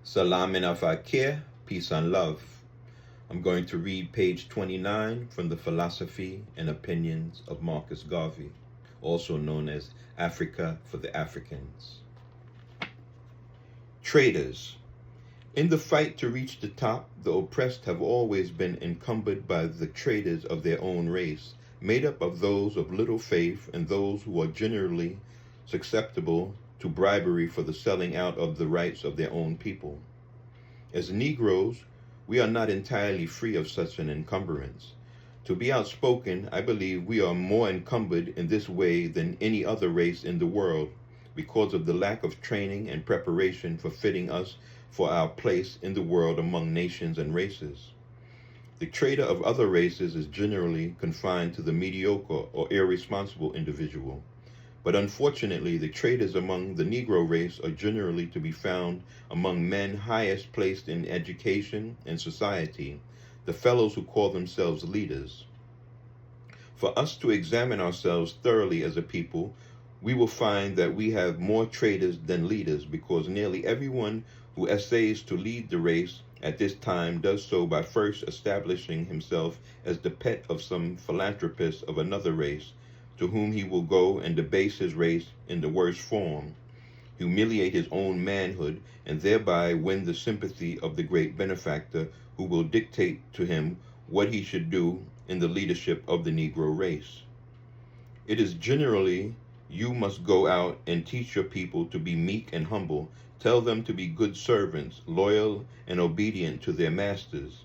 Salam and afakir, peace and love. I'm going to read page 29 from the Philosophy and Opinions of Marcus Garvey, also known as Africa for the Africans. Traitors. In the fight to reach the top, the oppressed have always been encumbered by the traitors of their own race, made up of those of little faith and those who are generally susceptible to bribery for the selling out of the rights of their own people. As Negroes, we are not entirely free of such an encumbrance. To be outspoken, I believe we are more encumbered in this way than any other race in the world because of the lack of training and preparation for fitting us for our place in the world among nations and races. The traitor of other races is generally confined to the mediocre or irresponsible individual. But unfortunately, the traitors among the Negro race are generally to be found among men highest placed in education and society, the fellows who call themselves leaders. For us to examine ourselves thoroughly as a people, we will find that we have more traitors than leaders, because nearly everyone who essays to lead the race at this time does so by first establishing himself as the pet of some philanthropist of another race, to whom he will go and debase his race in the worst form, humiliate his own manhood, and thereby win the sympathy of the great benefactor who will dictate to him what he should do in the leadership of the Negro race. It is generally, you must go out and teach your people to be meek and humble. Tell them to be good servants, loyal and obedient to their masters.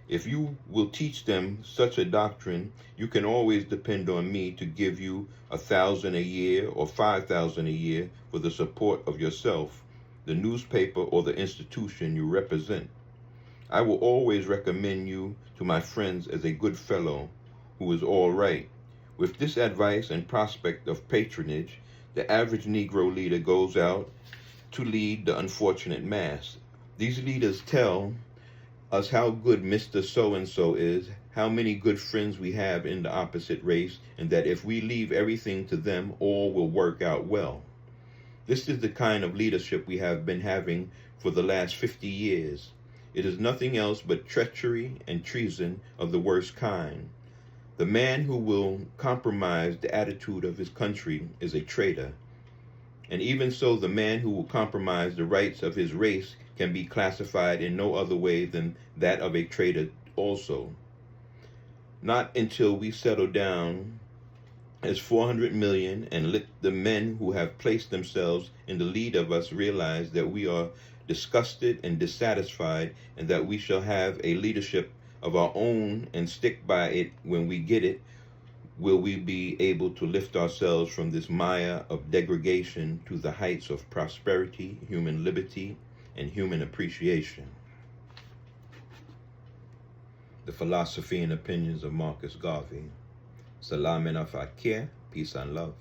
If you will teach them such a doctrine, you can always depend on me to give you 1,000 a year or 5,000 a year for the support of yourself, the newspaper, or the institution you represent. I will always recommend you to my friends as a good fellow who is all right. With this advice and prospect of patronage, the average Negro leader goes out to lead the unfortunate mass. These leaders tell us how good Mr. So-and-so is, how many good friends we have in the opposite race, and that if we leave everything to them, all will work out well. This is the kind of leadership we have been having for the last 50 years. It is nothing else but treachery and treason of the worst kind. The man who will compromise the attitude of his country is a traitor. And even so, the man who will compromise the rights of his race can be classified in no other way than that of a traitor also. Not until we settle down as 400 million and let the men who have placed themselves in the lead of us realize that we are disgusted and dissatisfied, and that we shall have a leadership of our own and stick by it when we get it, will we be able to lift ourselves from this mire of degradation to the heights of prosperity, human liberty, and human appreciation. The Philosophy and Opinions of Marcus Garvey. Salam and afakir, peace and love.